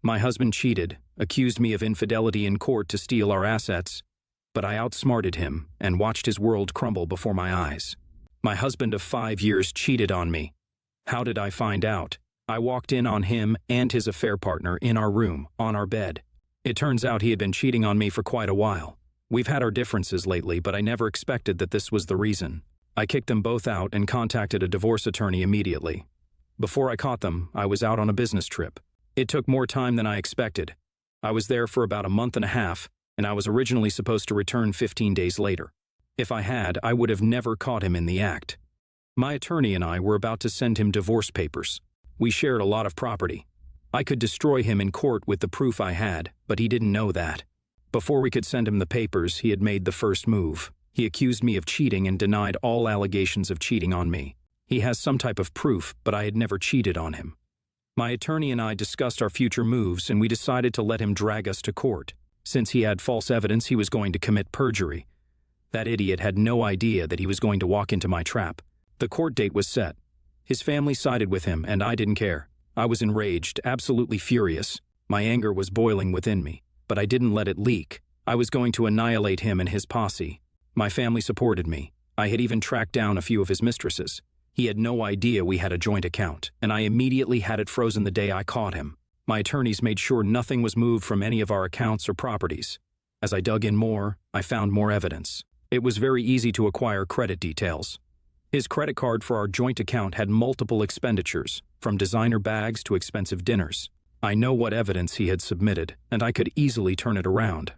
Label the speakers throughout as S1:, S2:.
S1: My husband cheated, accused me of infidelity in court to steal our assets, but I outsmarted him and watched his world crumble before my eyes. My husband of 5 years cheated on me. How did I find out? I walked in on him and his affair partner in our room, on our bed. It turns out he had been cheating on me for quite a while. We've had our differences lately, but I never expected that this was the reason. I kicked them both out and contacted a divorce attorney immediately. Before I caught them, I was out on a business trip. It took more time than I expected. I was there for about a month and a half, and I was originally supposed to return 15 days later. If I had, I would have never caught him in the act. My attorney and I were about to send him divorce papers. We shared a lot of property. I could destroy him in court with the proof I had, but he didn't know that. Before we could send him the papers, he had made the first move. He accused me of cheating and denied all allegations of cheating on me. He has some type of proof, but I had never cheated on him. My attorney and I discussed our future moves, and we decided to let him drag us to court. Since he had false evidence, he was going to commit perjury. That idiot had no idea that he was going to walk into my trap. The court date was set. His family sided with him, and I didn't care. I was enraged, absolutely furious. My anger was boiling within me, but I didn't let it leak. I was going to annihilate him and his posse. My family supported me. I had even tracked down a few of his mistresses. He had no idea we had a joint account, and I immediately had it frozen the day I caught him. My attorneys made sure nothing was moved from any of our accounts or properties. As I dug in more, I found more evidence. It was very easy to acquire credit details. His credit card for our joint account had multiple expenditures, from designer bags to expensive dinners. I know what evidence he had submitted, and I could easily turn it around.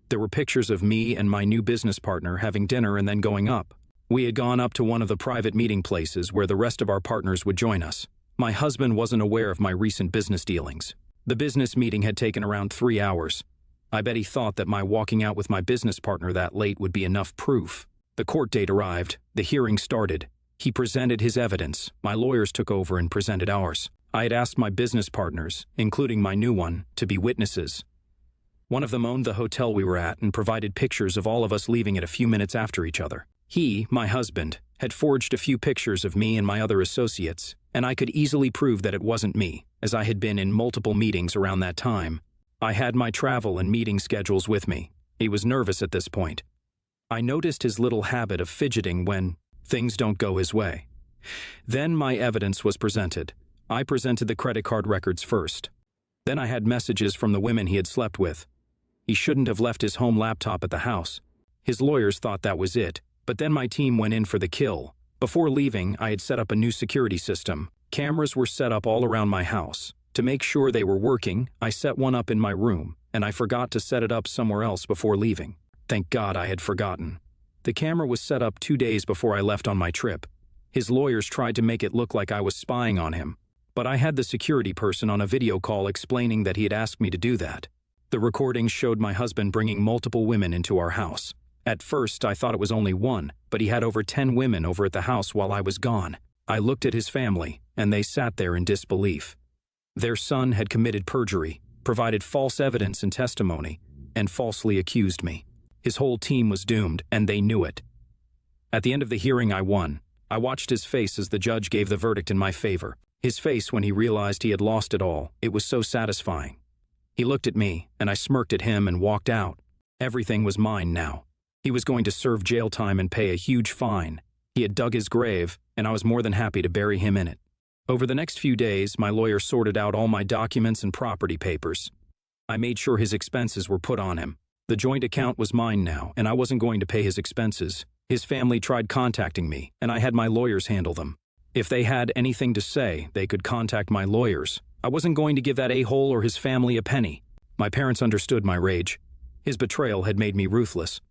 S1: There were pictures of me and my new business partner having dinner and then going up. We had gone up to one of the private meeting places where the rest of our partners would join us. My husband wasn't aware of my recent business dealings. The business meeting had taken around 3 hours. I bet he thought that my walking out with my business partner that late would be enough proof. The court date arrived. The hearing started. He presented his evidence. My lawyers took over and presented ours. I had asked my business partners, including my new one, to be witnesses. One of them owned the hotel we were at and provided pictures of all of us leaving it a few minutes after each other. He, my husband, had forged a few pictures of me and my other associates, and I could easily prove that it wasn't me, as I had been in multiple meetings around that time. I had my travel and meeting schedules with me. He was nervous at this point. I noticed his little habit of fidgeting when things don't go his way. Then my evidence was presented. I presented the credit card records first. Then I had messages from the women he had slept with. He shouldn't have left his home laptop at the house. His lawyers thought that was it, but then my team went in for the kill. Before leaving, I had set up a new security system. Cameras were set up all around my house. To make sure they were working, I set one up in my room, and I forgot to set it up somewhere else before leaving. Thank God I had forgotten. The camera was set up 2 days before I left on my trip. His lawyers tried to make it look like I was spying on him, but I had the security person on a video call explaining that he had asked me to do that. The recordings showed my husband bringing multiple women into our house. At first, I thought it was only one, but he had over 10 women over at the house while I was gone. I looked at his family, and they sat there in disbelief. Their son had committed perjury, provided false evidence and testimony, and falsely accused me. His whole team was doomed, and they knew it. At the end of the hearing, I won. I watched his face as the judge gave the verdict in my favor. His face when he realized he had lost it all, it was so satisfying. He looked at me, and I smirked at him and walked out. Everything was mine now. He was going to serve jail time and pay a huge fine. He had dug his grave, and I was more than happy to bury him in it. Over the next few days, my lawyer sorted out all my documents and property papers. I made sure his expenses were put on him. The joint account was mine now, and I wasn't going to pay his expenses. His family tried contacting me, and I had my lawyers handle them. If they had anything to say, they could contact my lawyers. I wasn't going to give that a-hole or his family a penny. My parents understood my rage. His betrayal had made me ruthless.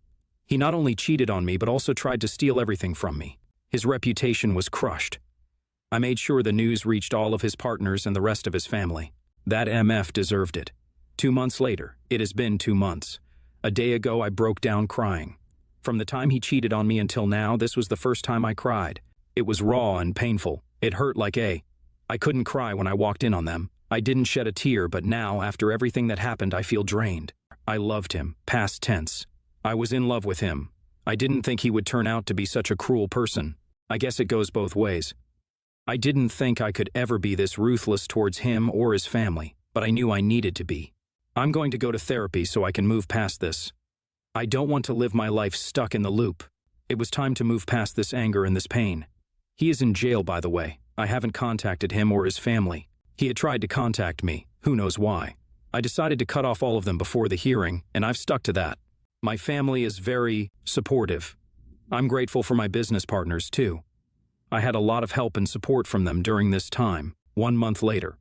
S1: He not only cheated on me, but also tried to steal everything from me. His reputation was crushed. I made sure the news reached all of his partners and the rest of his family. That MF deserved it. 2 months later, it has been 2 months. A day ago, I broke down crying. From the time he cheated on me until now, this was the first time I cried. It was raw and painful. It hurt like I couldn't cry when I walked in on them. I didn't shed a tear, but now, after everything that happened, I feel drained. I loved him, past tense. I was in love with him. I didn't think he would turn out to be such a cruel person. I guess it goes both ways. I didn't think I could ever be this ruthless towards him or his family, but I knew I needed to be. I'm going to go to therapy so I can move past this. I don't want to live my life stuck in the loop. It was time to move past this anger and this pain. He is in jail, by the way. I haven't contacted him or his family. He had tried to contact me, who knows why. I decided to cut off all of them before the hearing, and I've stuck to that. My family is very supportive. I'm grateful for my business partners, too. I had a lot of help and support from them during this time, 1 month later.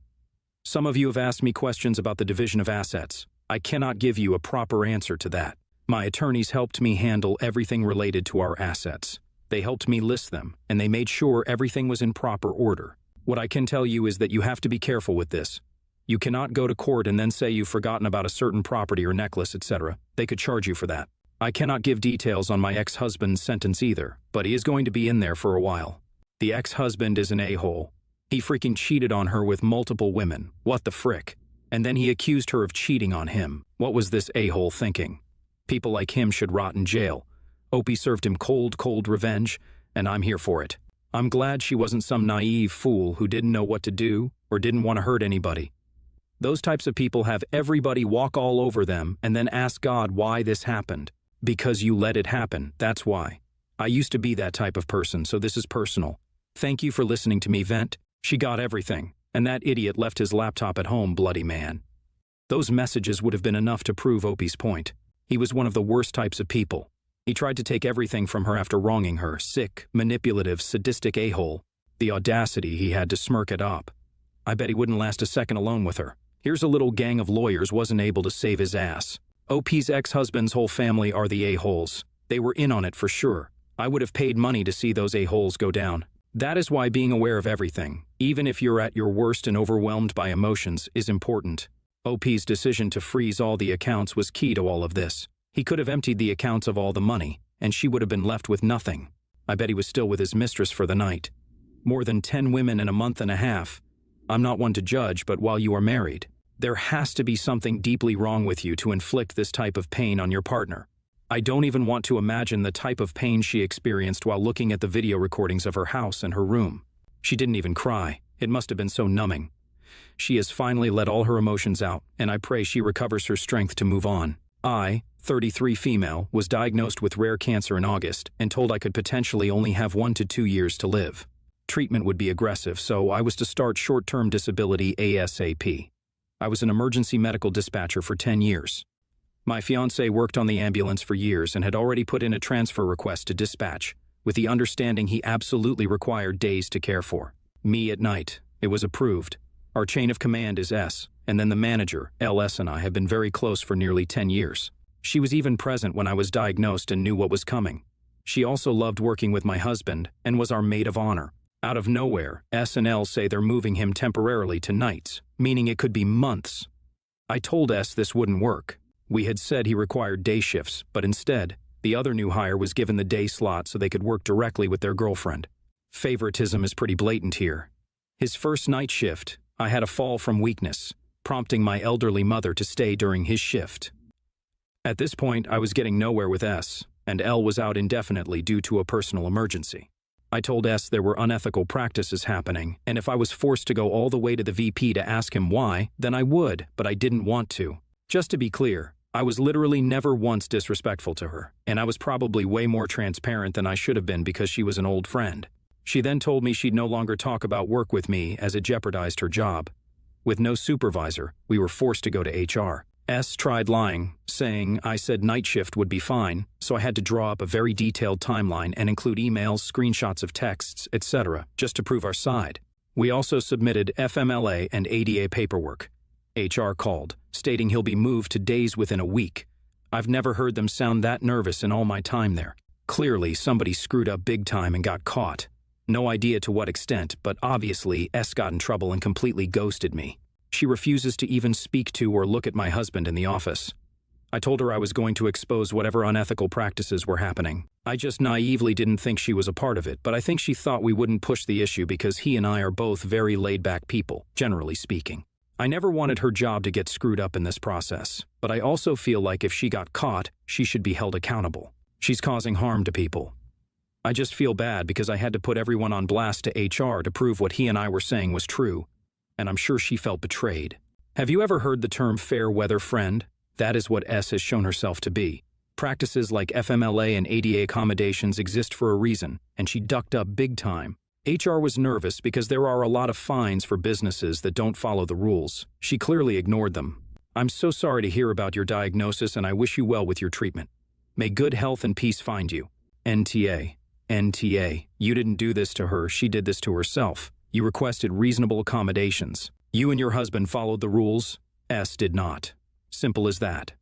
S1: Some of you have asked me questions about the division of assets. I cannot give you a proper answer to that. My attorneys helped me handle everything related to our assets. They helped me list them, and they made sure everything was in proper order. What I can tell you is that you have to be careful with this. You cannot go to court and then say you've forgotten about a certain property or necklace, etc. They could charge you for that. I cannot give details on my ex-husband's sentence either, but he is going to be in there for a while. The ex-husband is an a-hole. He freaking cheated on her with multiple women. What the frick? And then he accused her of cheating on him. What was this a-hole thinking? People like him should rot in jail. Opie served him cold revenge, and I'm here for it. I'm glad she wasn't some naive fool who didn't know what to do or didn't want to hurt anybody. Those types of people have everybody walk all over them and then ask God why this happened. Because you let it happen, that's why. I used to be that type of person, so this is personal. Thank you for listening to me vent. She got everything, and that idiot left his laptop at home, bloody man. Those messages would have been enough to prove Opie's point. He was one of the worst types of people. He tried to take everything from her after wronging her, sick, manipulative, sadistic a-hole. The audacity he had to smirk it up. I bet he wouldn't last a second alone with her. Here's a little gang of lawyers wasn't able to save his ass. OP's ex-husband's whole family are the a-holes. They were in on it for sure. I would have paid money to see those a-holes go down. That is why being aware of everything, even if you're at your worst and overwhelmed by emotions, is important. OP's decision to freeze all the accounts was key to all of this. He could have emptied the accounts of all the money, and she would have been left with nothing. I bet he was still with his mistress for the night. More than 10 women in a month and a half. I'm not one to judge, but while you are married, there has to be something deeply wrong with you to inflict this type of pain on your partner. I don't even want to imagine the type of pain she experienced while looking at the video recordings of her house and her room. She didn't even cry. It must have been so numbing. She has finally let all her emotions out, and I pray she recovers her strength to move on. I, 33 female, was diagnosed with rare cancer in August and told I could potentially only have 1 to 2 years to live. Treatment would be aggressive, so I was to start short-term disability ASAP. I was an emergency medical dispatcher for 10 years. My fiancé worked on the ambulance for years and had already put in a transfer request to dispatch, with the understanding he absolutely required days to care for. Me at night. It was approved. Our chain of command is S, and then the manager, LS, and I have been very close for nearly 10 years. She was even present when I was diagnosed and knew what was coming. She also loved working with my husband and was our maid of honor. Out of nowhere, S and L say they're moving him temporarily to nights, meaning it could be months. I told S this wouldn't work. We had said he required day shifts, but instead, the other new hire was given the day slot so they could work directly with their girlfriend. Favoritism is pretty blatant here. His first night shift, I had a fall from weakness, prompting my elderly mother to stay during his shift. At this point, I was getting nowhere with S, and L was out indefinitely due to a personal emergency. I told S there were unethical practices happening, and if I was forced to go all the way to the VP to ask him why, then I would, but I didn't want to. Just to be clear, I was literally never once disrespectful to her, and I was probably way more transparent than I should have been because she was an old friend. She then told me she'd no longer talk about work with me as it jeopardized her job. With no supervisor, we were forced to go to HR. S tried lying, saying I said night shift would be fine, so I had to draw up a very detailed timeline and include emails, screenshots of texts, etc., just to prove our side. We also submitted FMLA and ADA paperwork. HR called, stating he'll be moved to days within a week. I've never heard them sound that nervous in all my time there. Clearly, somebody screwed up big time and got caught. No idea to what extent, but obviously S got in trouble and completely ghosted me. She refuses to even speak to or look at my husband in the office. I told her I was going to expose whatever unethical practices were happening. I just naively didn't think she was a part of it, but I think she thought we wouldn't push the issue because he and I are both very laid-back people, generally speaking. I never wanted her job to get screwed up in this process, but I also feel like if she got caught, she should be held accountable. She's causing harm to people. I just feel bad because I had to put everyone on blast to HR to prove what he and I were saying was true, and I'm sure she felt betrayed. Have you ever heard the term fair weather friend? That is what S has shown herself to be. Practices like FMLA and ADA accommodations exist for a reason, and she ducked up big time. HR was nervous because there are a lot of fines for businesses that don't follow the rules. She clearly ignored them. I'm so sorry to hear about your diagnosis, and I wish you well with your treatment. May good health and peace find you. NTA. NTA. You didn't do this to her, she did this to herself. You requested reasonable accommodations. You and your husband followed the rules. S did not. Simple as that.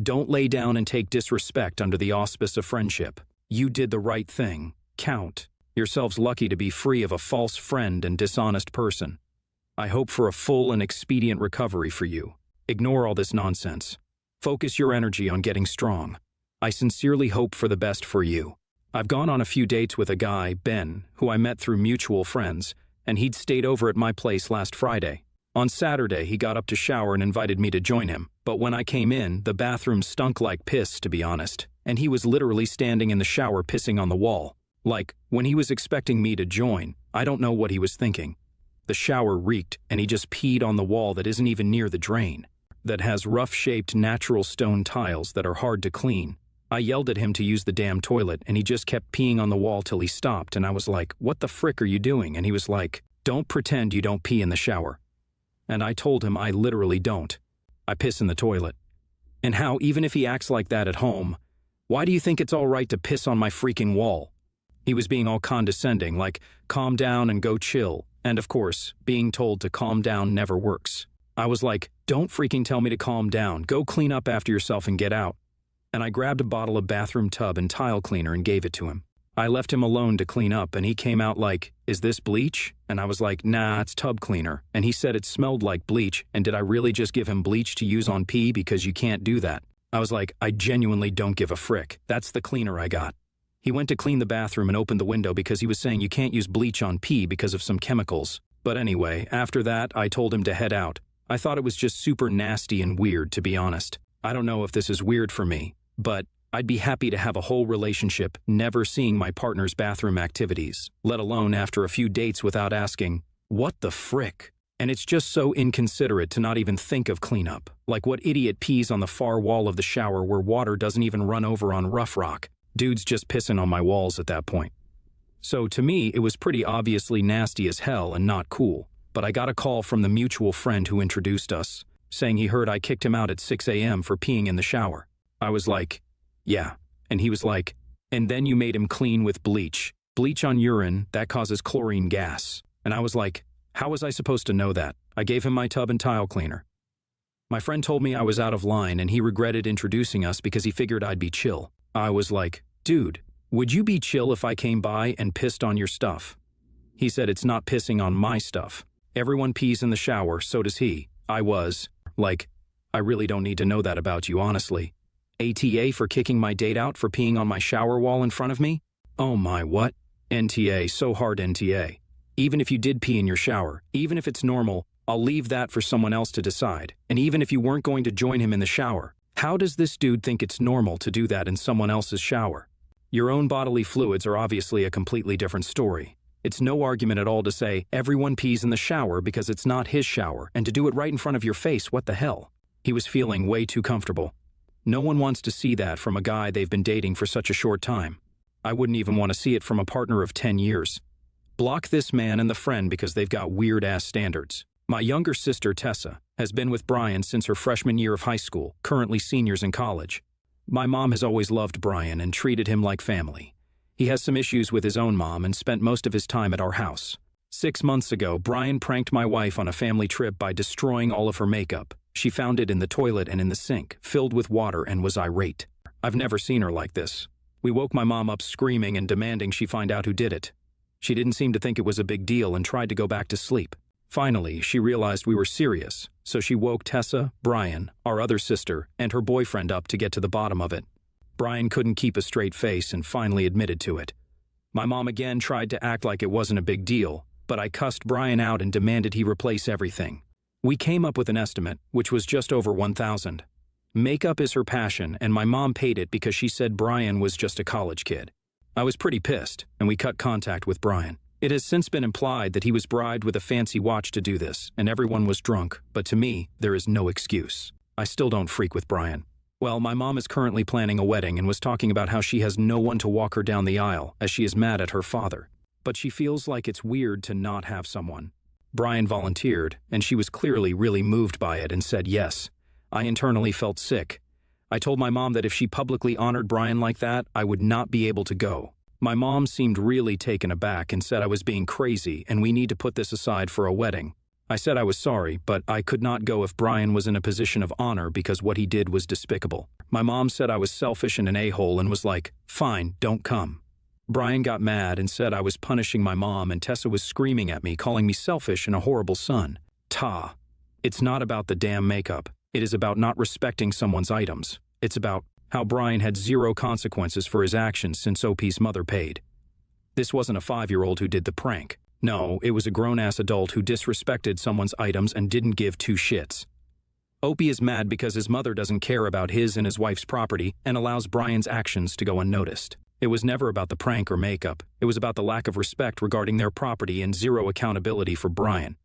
S1: Don't lay down and take disrespect under the auspice of friendship. You did the right thing. Count yourselves lucky to be free of a false friend and dishonest person. I hope for a full and expedient recovery for you. Ignore all this nonsense. Focus your energy on getting strong. I sincerely hope for the best for you. I've gone on a few dates with a guy, Ben, who I met through mutual friends, and he'd stayed over at my place last Friday. On Saturday, he got up to shower and invited me to join him, but when I came in, the bathroom stunk like piss, to be honest, and he was literally standing in the shower pissing on the wall. Like, when he was expecting me to join, I don't know what he was thinking. The shower reeked, and he just peed on the wall that isn't even near the drain, that has rough-shaped natural stone tiles that are hard to clean. I yelled at him to use the damn toilet, and he just kept peeing on the wall till he stopped, and I was like, "What the frick are you doing?" And he was like, "Don't pretend you don't pee in the shower." And I told him I literally don't. I piss in the toilet. And how, even if he acts like that at home, why do you think it's all right to piss on my freaking wall? He was being all condescending, like, calm down and go chill. And of course, being told to calm down never works. I was like, don't freaking tell me to calm down. Go clean up after yourself and get out. And I grabbed a bottle of bathroom tub and tile cleaner and gave it to him. I left him alone to clean up, and he came out like, "Is this bleach?" And I was like, "Nah, it's tub cleaner." And he said it smelled like bleach, and did I really just give him bleach to use on pee because you can't do that? I was like, I genuinely don't give a frick. That's the cleaner I got. He went to clean the bathroom and opened the window because he was saying you can't use bleach on pee because of some chemicals. But anyway, after that, I told him to head out. I thought it was just super nasty and weird, to be honest. I don't know if this is weird for me, but I'd be happy to have a whole relationship never seeing my partner's bathroom activities, let alone after a few dates without asking, what the frick? And it's just so inconsiderate to not even think of cleanup. Like, what idiot pees on the far wall of the shower where water doesn't even run over on rough rock? Dude's just pissing on my walls at that point. So to me, it was pretty obviously nasty as hell and not cool. But I got a call from the mutual friend who introduced us, saying he heard I kicked him out at 6 a.m. for peeing in the shower. I was like, yeah. And he was like, and then you made him clean with bleach. Bleach on urine, that causes chlorine gas. And I was like, how was I supposed to know that? I gave him my tub and tile cleaner. My friend told me I was out of line and he regretted introducing us because he figured I'd be chill. I was like, dude, would you be chill if I came by and pissed on your stuff? He said it's not pissing on my stuff. Everyone pees in the shower, so does he. I was like, I really don't need to know that about you, honestly. ATA for kicking my date out for peeing on my shower wall in front of me? Oh my what? NTA, so hard NTA. Even if you did pee in your shower, even if it's normal, I'll leave that for someone else to decide. And even if you weren't going to join him in the shower, how does this dude think it's normal to do that in someone else's shower? Your own bodily fluids are obviously a completely different story. It's no argument at all to say everyone pees in the shower because it's not his shower, and to do it right in front of your face, what the hell? He was feeling way too comfortable. No one wants to see that from a guy they've been dating for such a short time. I wouldn't even want to see it from a partner of 10 years. Block this man and the friend because they've got weird-ass standards. My younger sister, Tessa, has been with Brian since her freshman year of high school, currently seniors in college. My mom has always loved Brian and treated him like family. He has some issues with his own mom and spent most of his time at our house. 6 months ago, Brian pranked my wife on a family trip by destroying all of her makeup. She found it in the toilet and in the sink, filled with water, and was irate. I've never seen her like this. We woke my mom up screaming and demanding she find out who did it. She didn't seem to think it was a big deal and tried to go back to sleep. Finally, she realized we were serious, so she woke Tessa, Brian, our other sister, and her boyfriend up to get to the bottom of it. Brian couldn't keep a straight face and finally admitted to it. My mom again tried to act like it wasn't a big deal, but I cussed Brian out and demanded he replace everything. We came up with an estimate, which was just over $1,000. Makeup is her passion, and my mom paid it because she said Brian was just a college kid. I was pretty pissed, and we cut contact with Brian. It has since been implied that he was bribed with a fancy watch to do this, and everyone was drunk, but to me, there is no excuse. I still don't freak with Brian. Well, my mom is currently planning a wedding and was talking about how she has no one to walk her down the aisle, as she is mad at her father. But she feels like it's weird to not have someone. Brian volunteered, and she was clearly really moved by it and said yes. I internally felt sick. I told my mom that if she publicly honored Brian like that, I would not be able to go. My mom seemed really taken aback and said I was being crazy and we need to put this aside for a wedding. I said I was sorry, but I could not go if Brian was in a position of honor because what he did was despicable. My mom said I was selfish and an a-hole and was like, fine, don't come. Brian got mad and said I was punishing my mom, and Tessa was screaming at me, calling me selfish and a horrible son. It's not about the damn makeup. It is about not respecting someone's items. It's about how Brian had zero consequences for his actions since OP's mother paid. This wasn't a 5-year-old who did the prank. No, it was a grown-ass adult who disrespected someone's items and didn't give two shits. Opie is mad because his mother doesn't care about his and his wife's property and allows Brian's actions to go unnoticed. It was never about the prank or makeup. It was about the lack of respect regarding their property and zero accountability for Brian.